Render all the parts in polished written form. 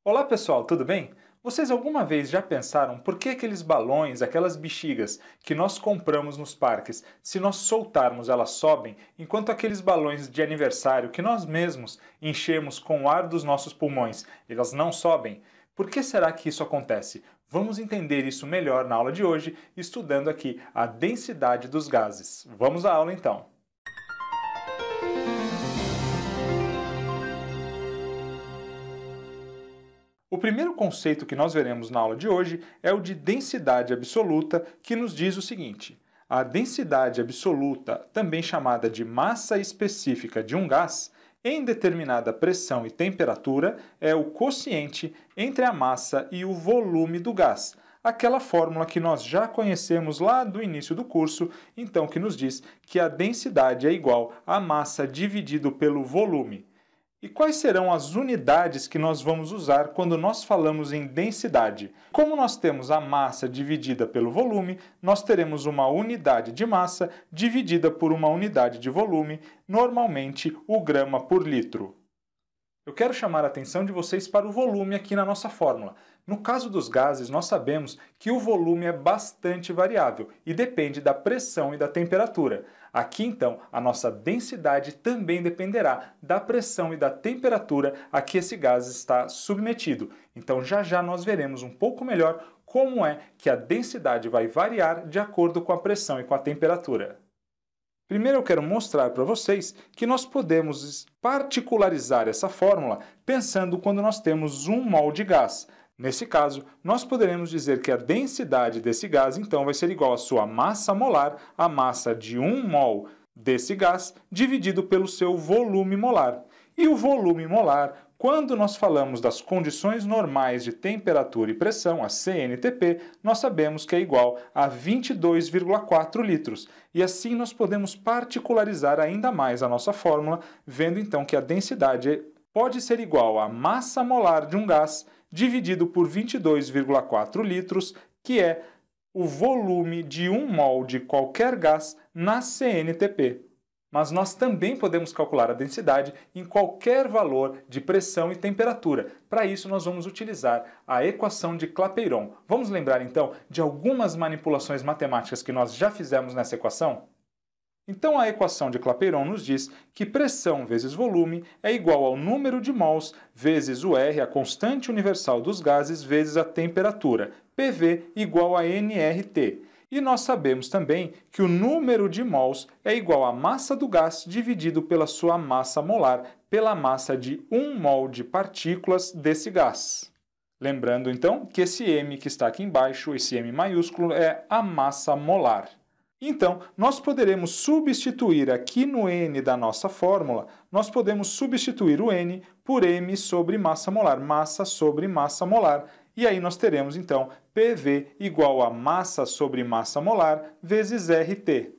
Olá pessoal, tudo bem? Vocês alguma vez já pensaram por que aqueles balões, aquelas bexigas que nós compramos nos parques, se nós soltarmos elas sobem, enquanto aqueles balões de aniversário que nós mesmos enchemos com o ar dos nossos pulmões, elas não sobem? Por que será que isso acontece? Vamos entender isso melhor na aula de hoje, estudando aqui a densidade dos gases. Vamos à aula então. O primeiro conceito que nós veremos na aula de hoje é o de densidade absoluta, que nos diz o seguinte: a densidade absoluta, também chamada de massa específica de um gás, em determinada pressão e temperatura, é o quociente entre a massa e o volume do gás. Aquela fórmula que nós já conhecemos lá do início do curso, então que nos diz que a densidade é igual à massa dividido pelo volume. E quais serão as unidades que nós vamos usar quando nós falamos em densidade? Como nós temos a massa dividida pelo volume, nós teremos uma unidade de massa dividida por uma unidade de volume, normalmente o grama por litro. Eu quero chamar a atenção de vocês para o volume aqui na nossa fórmula. No caso dos gases, nós sabemos que o volume é bastante variável e depende da pressão e da temperatura. Aqui, então, a nossa densidade também dependerá da pressão e da temperatura a que esse gás está submetido. Então, já já nós veremos um pouco melhor como é que a densidade vai variar de acordo com a pressão e com a temperatura. Primeiro eu quero mostrar para vocês que nós podemos particularizar essa fórmula pensando quando nós temos 1 mol de gás. Nesse caso, nós poderemos dizer que a densidade desse gás, então, vai ser igual à sua massa molar, a massa de 1 mol desse gás, dividido pelo seu volume molar. E o volume molar, quando nós falamos das condições normais de temperatura e pressão, a CNTP, nós sabemos que é igual a 22,4 litros. E assim nós podemos particularizar ainda mais a nossa fórmula, vendo então que a densidade pode ser igual à massa molar de um gás dividido por 22,4 litros, que é o volume de 1 mol de qualquer gás na CNTP. Mas nós também podemos calcular a densidade em qualquer valor de pressão e temperatura. Para isso, nós vamos utilizar a equação de Clapeyron. Vamos lembrar, então, de algumas manipulações matemáticas que nós já fizemos nessa equação? Então, a equação de Clapeyron nos diz que pressão vezes volume é igual ao número de mols vezes o R, a constante universal dos gases, vezes a temperatura, PV igual a nRT. E nós sabemos também que o número de mols é igual à massa do gás dividido pela sua massa molar, pela massa de 1 mol de partículas desse gás. Lembrando, então, que esse M que está aqui embaixo, esse M maiúsculo, é a massa molar. Então, nós poderemos substituir aqui no N da nossa fórmula, nós podemos substituir o N por M sobre massa molar, massa sobre massa molar. E aí nós teremos, então, PV igual a massa sobre massa molar vezes RT.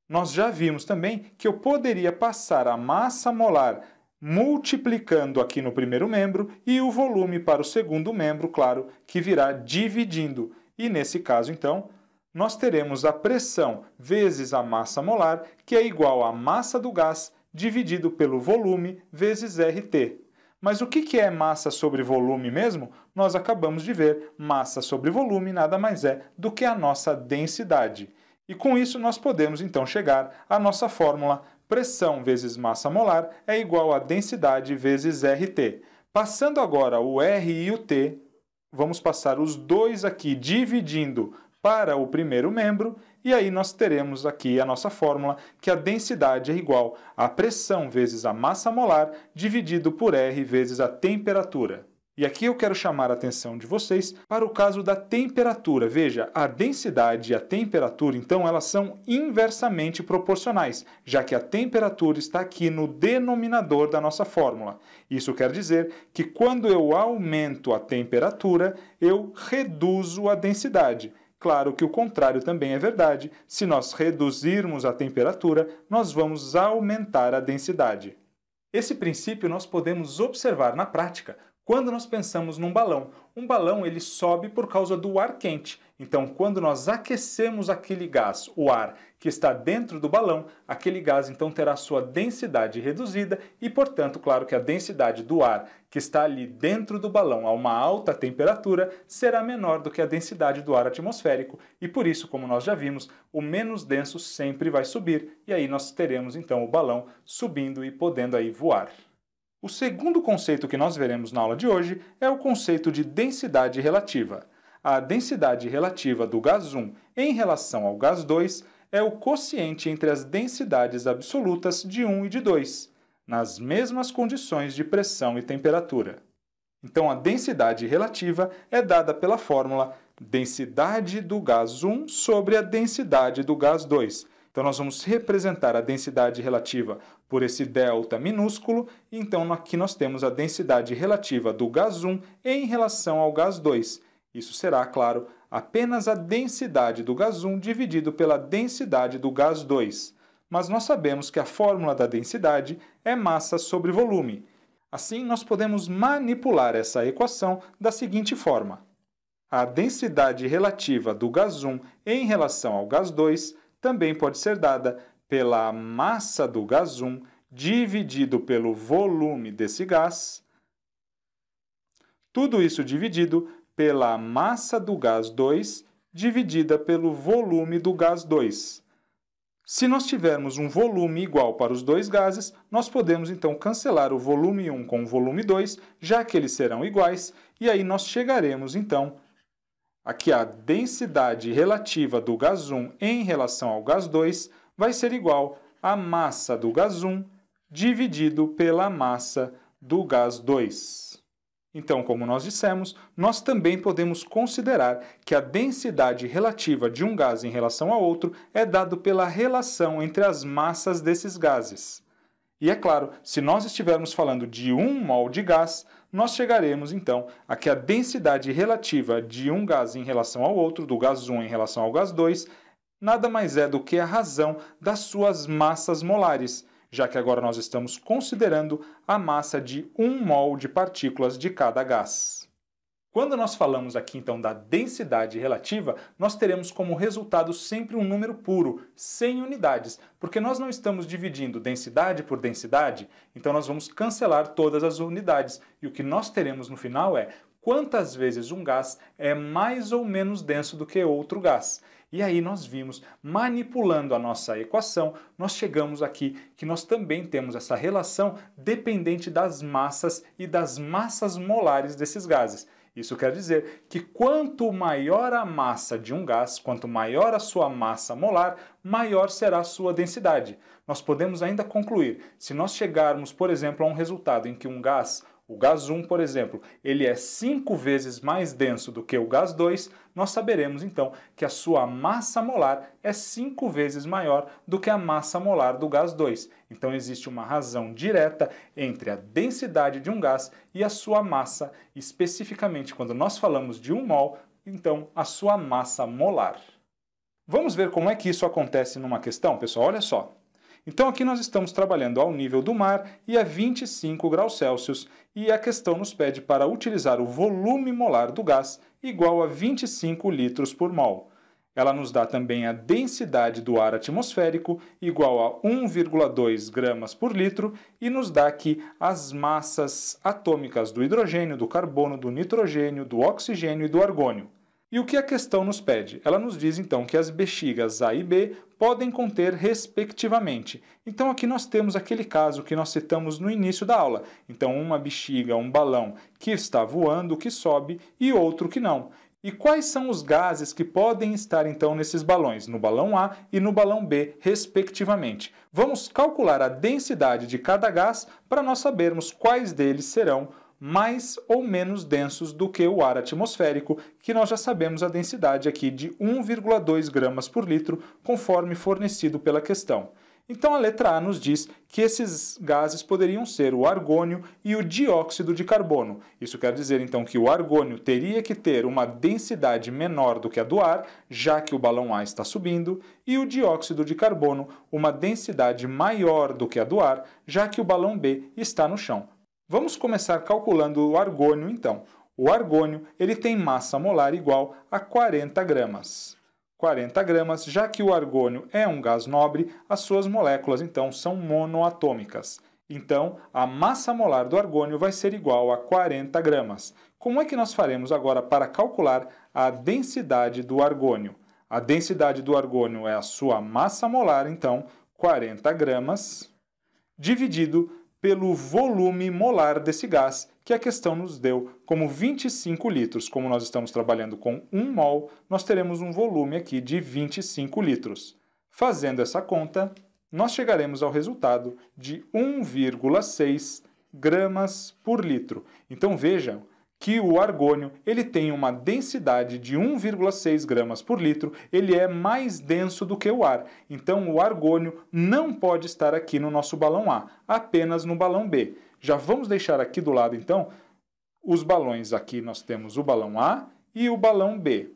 Nós já vimos também que eu poderia passar a massa molar multiplicando aqui no primeiro membro e o volume para o segundo membro, claro, que virá dividindo. E nesse caso, então, nós teremos a pressão vezes a massa molar, que é igual à massa do gás dividido pelo volume vezes RT. Mas o que é massa sobre volume mesmo? Nós acabamos de ver, massa sobre volume nada mais é do que a nossa densidade. E com isso nós podemos então chegar à nossa fórmula: pressão vezes massa molar é igual a densidade vezes RT. Passando agora o R e o T, vamos passar os dois aqui dividindo para o primeiro membro, e aí nós teremos aqui a nossa fórmula, que a densidade é igual a pressão vezes a massa molar dividido por R vezes a temperatura. E aqui eu quero chamar a atenção de vocês para o caso da temperatura. Veja, a densidade e a temperatura, então, elas são inversamente proporcionais, já que a temperatura está aqui no denominador da nossa fórmula. Isso quer dizer que quando eu aumento a temperatura, eu reduzo a densidade. Claro que o contrário também é verdade. Se nós reduzirmos a temperatura, nós vamos aumentar a densidade. Esse princípio nós podemos observar na prática Quando nós pensamos num balão, um balão ele sobe por causa do ar quente. Então, quando nós aquecemos aquele gás, o ar que está dentro do balão, aquele gás então terá sua densidade reduzida e, portanto, claro que a densidade do ar que está ali dentro do balão a uma alta temperatura será menor do que a densidade do ar atmosférico e por isso, como nós já vimos, o menos denso sempre vai subir e aí nós teremos então o balão subindo e podendo aí voar. O segundo conceito que nós veremos na aula de hoje é o conceito de densidade relativa. A densidade relativa do gás 1 em relação ao gás 2 é o quociente entre as densidades absolutas de 1 e de 2, nas mesmas condições de pressão e temperatura. Então, a densidade relativa é dada pela fórmula densidade do gás 1 sobre a densidade do gás 2. Então, nós vamos representar a densidade relativa por esse delta minúsculo. Então, aqui nós temos a densidade relativa do gás 1 em relação ao gás 2. Isso será, claro, apenas a densidade do gás 1 dividido pela densidade do gás 2. Mas nós sabemos que a fórmula da densidade é massa sobre volume. Assim, nós podemos manipular essa equação da seguinte forma. A densidade relativa do gás 1 em relação ao gás 2 também pode ser dada pela massa do gás 1 dividido pelo volume desse gás, tudo isso dividido pela massa do gás 2 dividida pelo volume do gás 2. Se nós tivermos um volume igual para os dois gases, nós podemos então cancelar o volume 1 com o volume 2, já que eles serão iguais, e aí nós chegaremos então aqui a densidade relativa do gás 1 em relação ao gás 2 vai ser igual à massa do gás 1 dividido pela massa do gás 2. Então, como nós dissemos, nós também podemos considerar que a densidade relativa de um gás em relação a outro é dado pela relação entre as massas desses gases. E é claro, se nós estivermos falando de 1 mol de gás, nós chegaremos então a que a densidade relativa de um gás em relação ao outro, do gás 1 em relação ao gás 2, nada mais é do que a razão das suas massas molares, já que agora nós estamos considerando a massa de 1 mol de partículas de cada gás. Quando nós falamos aqui então da densidade relativa, nós teremos como resultado sempre um número puro, sem unidades, porque nós não estamos dividindo densidade por densidade, então nós vamos cancelar todas as unidades, e o que nós teremos no final é quantas vezes um gás é mais ou menos denso do que outro gás. E aí nós vimos, manipulando a nossa equação, nós chegamos aqui que nós também temos essa relação dependente das massas e das massas molares desses gases. Isso quer dizer que quanto maior a massa de um gás, quanto maior a sua massa molar, maior será a sua densidade. Nós podemos ainda concluir, se nós chegarmos, por exemplo, a um resultado em que um gás, o gás 1, por exemplo, ele é 5 vezes mais denso do que o gás 2, nós saberemos então que a sua massa molar é 5 vezes maior do que a massa molar do gás 2. Então existe uma razão direta entre a densidade de um gás e a sua massa, especificamente quando nós falamos de 1 mol, então a sua massa molar. Vamos ver como é que isso acontece numa questão, pessoal? Olha só. Então aqui nós estamos trabalhando ao nível do mar e a 25 graus Celsius e a questão nos pede para utilizar o volume molar do gás igual a 25 litros por mol. Ela nos dá também a densidade do ar atmosférico igual a 1,2 gramas por litro e nos dá aqui as massas atômicas do hidrogênio, do carbono, do nitrogênio, do oxigênio e do argônio. E o que a questão nos pede? Ela nos diz então que as bexigas A e B podem conter respectivamente. Então aqui nós temos aquele caso que nós citamos no início da aula. Então uma bexiga, um balão que está voando, que sobe, e outro que não. E quais são os gases que podem estar então nesses balões, no balão A e no balão B, respectivamente? Vamos calcular a densidade de cada gás para nós sabermos quais deles serão mais ou menos densos do que o ar atmosférico, que nós já sabemos a densidade aqui de 1,2 gramas por litro, conforme fornecido pela questão. Então a letra A nos diz que esses gases poderiam ser o argônio e o dióxido de carbono. Isso quer dizer então que o argônio teria que ter uma densidade menor do que a do ar, já que o balão A está subindo, e o dióxido de carbono uma densidade maior do que a do ar, já que o balão B está no chão. Vamos começar calculando o argônio, então. O argônio ele tem massa molar igual a 40 gramas. 40 gramas, já que o argônio é um gás nobre, as suas moléculas, então, são monoatômicas. Então, a massa molar do argônio vai ser igual a 40 gramas. Como é que nós faremos agora para calcular a densidade do argônio? A densidade do argônio é a sua massa molar, então, 40 gramas, dividido pelo volume molar desse gás, que a questão nos deu como 25 litros. Como nós estamos trabalhando com 1 mol, nós teremos um volume aqui de 25 litros. Fazendo essa conta, nós chegaremos ao resultado de 1,6 gramas por litro. Então vejam que o argônio ele tem uma densidade de 1,6 gramas por litro, ele é mais denso do que o ar. Então o argônio não pode estar aqui no nosso balão A, apenas no balão B. Já vamos deixar aqui do lado, então, os balões. Aqui nós temos o balão A e o balão B.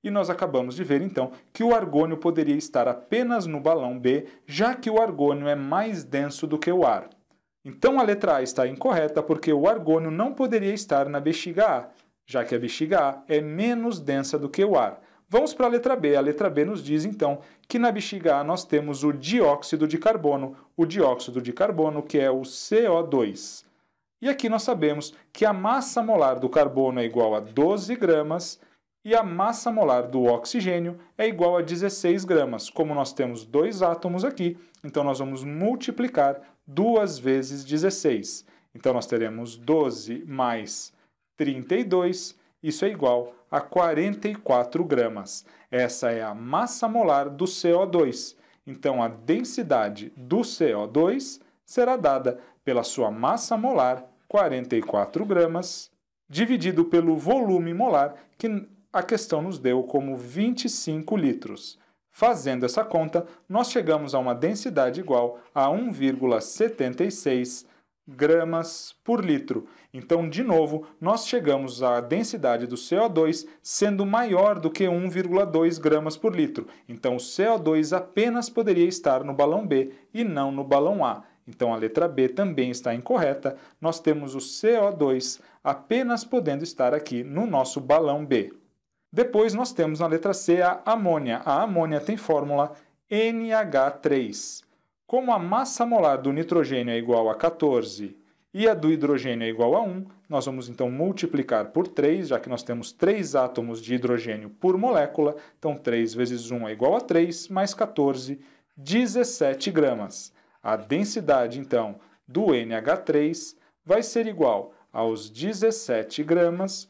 E nós acabamos de ver, então, que o argônio poderia estar apenas no balão B, já que o argônio é mais denso do que o ar. Então a letra A está incorreta porque o argônio não poderia estar na bexiga A, já que a bexiga A é menos densa do que o ar. Vamos para a letra B. A letra B nos diz, então, que na bexiga A nós temos o dióxido de carbono que é o CO2. E aqui nós sabemos que a massa molar do carbono é igual a 12 gramas e a massa molar do oxigênio é igual a 16 gramas. Como nós temos dois átomos aqui, então nós vamos multiplicar 2 vezes 16. Então nós teremos 12 mais 32, isso é igual a 44 gramas. Essa é a massa molar do CO2. Então a densidade do CO2 será dada pela sua massa molar, 44 gramas, dividido pelo volume molar, que a questão nos deu como 25 litros. Fazendo essa conta, nós chegamos a uma densidade igual a 1,76 gramas por litro. Então, de novo, nós chegamos à densidade do CO2 sendo maior do que 1,2 gramas por litro. Então, o CO2 apenas poderia estar no balão B e não no balão A. Então, a letra B também está incorreta. Nós temos o CO2 apenas podendo estar aqui no nosso balão B. Depois nós temos na letra C a amônia. A amônia tem fórmula NH3. Como a massa molar do nitrogênio é igual a 14 e a do hidrogênio é igual a 1, nós vamos então multiplicar por 3, já que nós temos 3 átomos de hidrogênio por molécula. Então 3 vezes 1 é igual a 3, mais 14, 17 gramas. A densidade, então, do NH3 vai ser igual aos 17 gramas,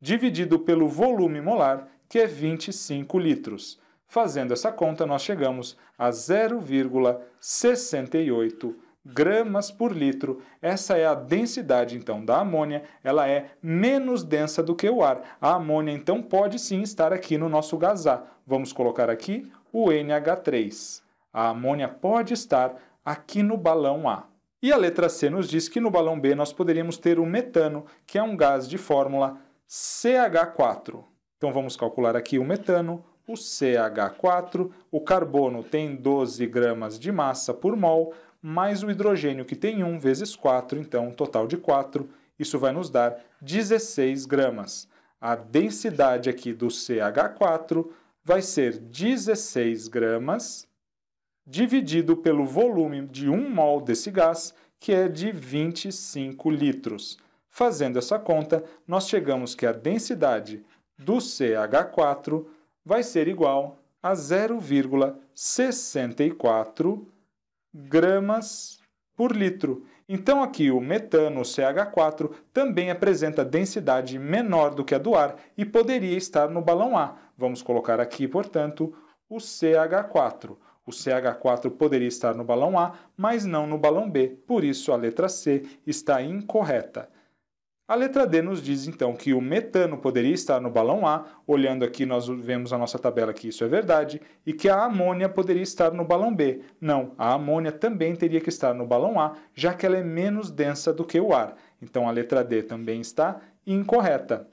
dividido pelo volume molar, que é 25 litros. Fazendo essa conta, nós chegamos a 0,68 gramas por litro. Essa é a densidade, então, da amônia. Ela é menos densa do que o ar. A amônia, então, pode sim estar aqui no nosso gás A. Vamos colocar aqui o NH3. A amônia pode estar aqui no balão A. E a letra C nos diz que no balão B nós poderíamos ter o metano, que é um gás de fórmula CH4. Então vamos calcular aqui o metano, o CH4, o carbono tem 12 gramas de massa por mol, mais o hidrogênio que tem 1 vezes 4, então um total de 4, isso vai nos dar 16 gramas. A densidade aqui do CH4 vai ser 16 gramas, dividido pelo volume de 1 mol desse gás, que é de 25 litros. Fazendo essa conta, nós chegamos que a densidade do CH4 vai ser igual a 0,64 gramas por litro. Então aqui o metano, o CH4, também apresenta densidade menor do que a do ar e poderia estar no balão A. Vamos colocar aqui, portanto, o CH4. O CH4 poderia estar no balão A, mas não no balão B. Por isso a letra C está incorreta. A letra D nos diz, então, que o metano poderia estar no balão A. Olhando aqui, nós vemos a nossa tabela que isso é verdade. E que a amônia poderia estar no balão B. Não, a amônia também teria que estar no balão A, já que ela é menos densa do que o ar. Então, a letra D também está incorreta.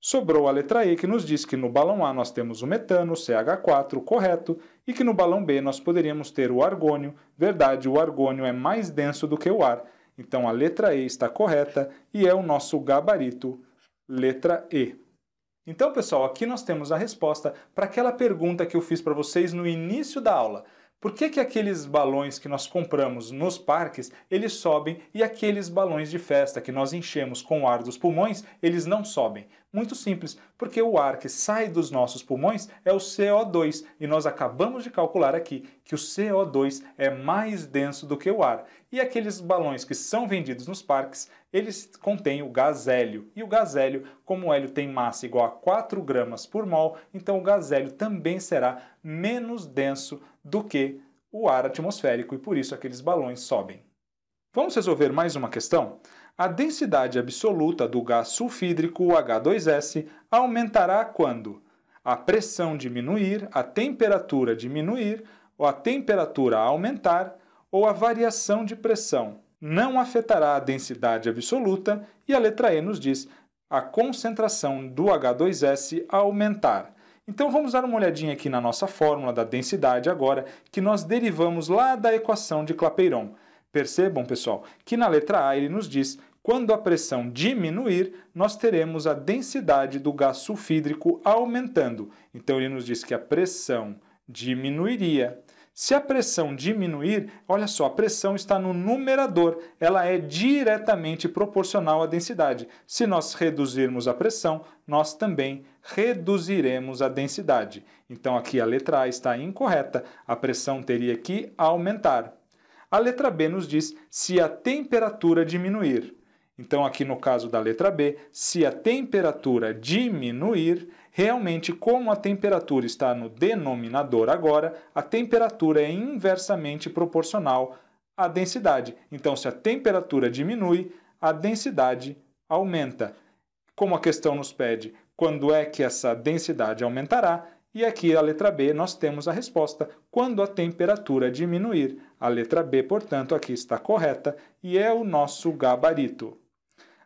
Sobrou a letra E, que nos diz que no balão A nós temos o metano, o CH4, correto, e que no balão B nós poderíamos ter o argônio. Verdade, o argônio é mais denso do que o ar. Então a letra E está correta e é o nosso gabarito, letra E. Então, pessoal, aqui nós temos a resposta para aquela pergunta que eu fiz para vocês no início da aula. Por que aqueles balões que nós compramos nos parques, eles sobem e aqueles balões de festa que nós enchemos com o ar dos pulmões, eles não sobem? Muito simples, porque o ar que sai dos nossos pulmões é o CO2 e nós acabamos de calcular aqui que o CO2 é mais denso do que o ar. E aqueles balões que são vendidos nos parques, eles contêm o gás hélio. E o gás hélio, como o hélio tem massa igual a 4 gramas por mol, então o gás hélio também será menos denso do que o ar atmosférico e por isso aqueles balões sobem. Vamos resolver mais uma questão? A densidade absoluta do gás sulfídrico, o H2S, aumentará quando a pressão diminuir, a temperatura diminuir, ou a temperatura aumentar, ou a variação de pressão não afetará a densidade absoluta, e a letra E nos diz a concentração do H2S aumentar. Então vamos dar uma olhadinha aqui na nossa fórmula da densidade agora, que nós derivamos lá da equação de Clapeyron. Percebam, pessoal, que na letra A ele nos diz quando a pressão diminuir, nós teremos a densidade do gás sulfídrico aumentando. Então ele nos diz que a pressão diminuiria. Se a pressão diminuir, olha só, a pressão está no numerador, ela é diretamente proporcional à densidade. Se nós reduzirmos a pressão, nós também reduziremos a densidade. Então aqui a letra A está incorreta, a pressão teria que aumentar. A letra B nos diz se a temperatura diminuir. Então aqui no caso da letra B, se a temperatura diminuir, realmente como a temperatura está no denominador agora, a temperatura é inversamente proporcional à densidade. Então se a temperatura diminui, a densidade aumenta. Como a questão nos pede quando é que essa densidade aumentará, e aqui a letra B nós temos a resposta quando a temperatura diminuir. A letra B, portanto, aqui está correta e é o nosso gabarito.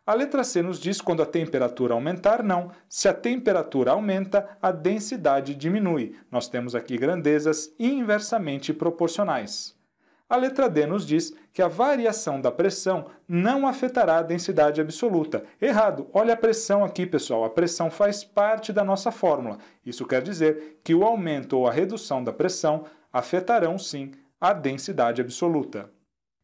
A letra C nos diz quando a temperatura aumentar, não. Se a temperatura aumenta, a densidade diminui. Nós temos aqui grandezas inversamente proporcionais. A letra D nos diz que a variação da pressão não afetará a densidade absoluta. Errado! Olha a pressão aqui, pessoal. A pressão faz parte da nossa fórmula. Isso quer dizer que o aumento ou a redução da pressão afetarão, sim, a densidade absoluta.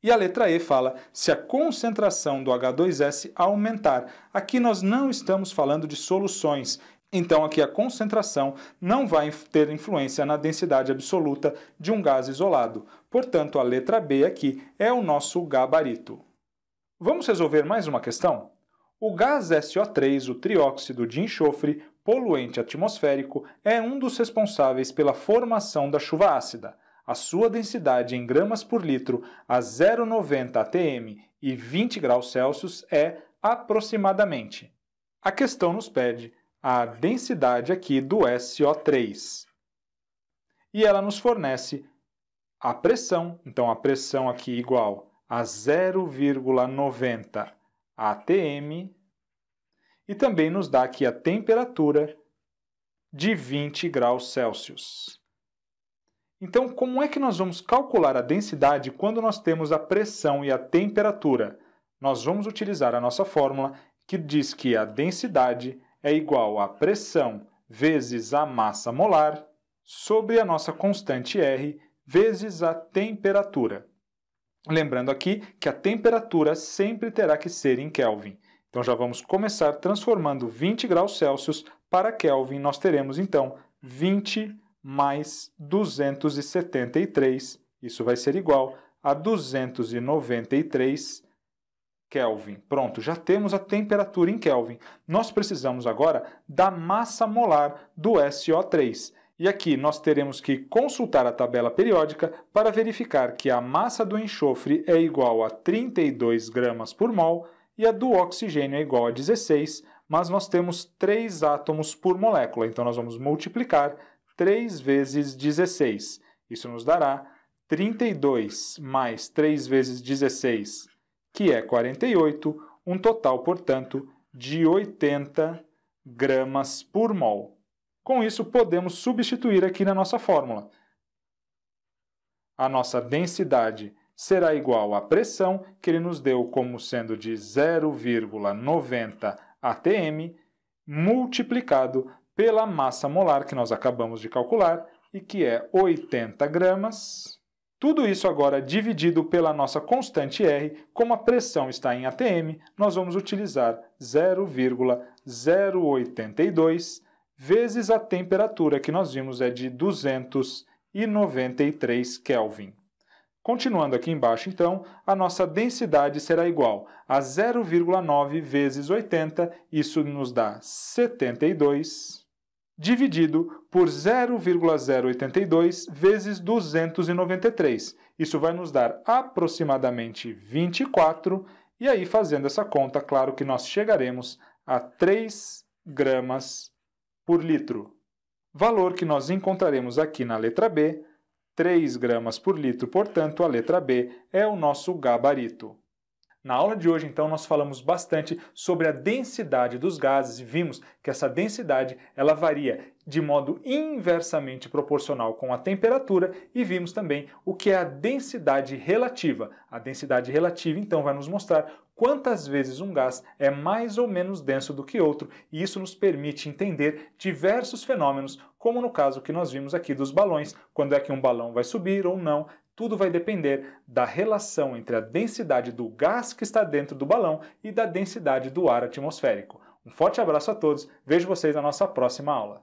E a letra E fala se a concentração do H2S aumentar. Aqui nós não estamos falando de soluções. Então aqui a concentração não vai ter influência na densidade absoluta de um gás isolado. Portanto, a letra B aqui é o nosso gabarito. Vamos resolver mais uma questão? O gás SO3, o trióxido de enxofre, poluente atmosférico, é um dos responsáveis pela formação da chuva ácida. A sua densidade em gramas por litro a 0,90 atm e 20 graus Celsius é aproximadamente. A questão nos pede a densidade aqui do SO3. E ela nos fornece a pressão, então a pressão aqui igual a 0,90 atm e também nos dá aqui a temperatura de 20 graus Celsius. Então, como é que nós vamos calcular a densidade quando nós temos a pressão e a temperatura? Nós vamos utilizar a nossa fórmula que diz que a densidade é igual a pressão vezes a massa molar sobre a nossa constante R vezes a temperatura. Lembrando aqui que a temperatura sempre terá que ser em Kelvin. Então já vamos começar transformando 20 graus Celsius para Kelvin. Nós teremos então 20 mais 273, isso vai ser igual a 293 Kelvin. Pronto, já temos a temperatura em Kelvin. Nós precisamos agora da massa molar do SO3. E aqui nós teremos que consultar a tabela periódica para verificar que a massa do enxofre é igual a 32 gramas por mol e a do oxigênio é igual a 16, mas nós temos 3 átomos por molécula, então nós vamos multiplicar 3 vezes 16. Isso nos dará 32 mais 3 vezes 16, que é 48, um total, portanto, de 80 gramas por mol. Com isso, podemos substituir aqui na nossa fórmula. A nossa densidade será igual à pressão, que ele nos deu como sendo de 0,90 atm, multiplicado pela massa molar, que nós acabamos de calcular, e que é 80 gramas. Tudo isso agora dividido pela nossa constante R, como a pressão está em atm, nós vamos utilizar 0,082 vezes a temperatura, que nós vimos é de 293 Kelvin. Continuando aqui embaixo, então, a nossa densidade será igual a 0,9 vezes 80, isso nos dá 72, dividido por 0,082 vezes 293. Isso vai nos dar aproximadamente 24, e aí, fazendo essa conta, claro que nós chegaremos a 3 gramas por litro. Valor que nós encontraremos aqui na letra B, 3 gramas por litro, portanto, a letra B é o nosso gabarito. Na aula de hoje, então, nós falamos bastante sobre a densidade dos gases e vimos que essa densidade ela varia de modo inversamente proporcional com a temperatura e vimos também o que é a densidade relativa. A densidade relativa, então, vai nos mostrar quantas vezes um gás é mais ou menos denso do que outro e isso nos permite entender diversos fenômenos, como no caso que nós vimos aqui dos balões, quando é que um balão vai subir ou não. Tudo vai depender da relação entre a densidade do gás que está dentro do balão e da densidade do ar atmosférico. Um forte abraço a todos, vejo vocês na nossa próxima aula.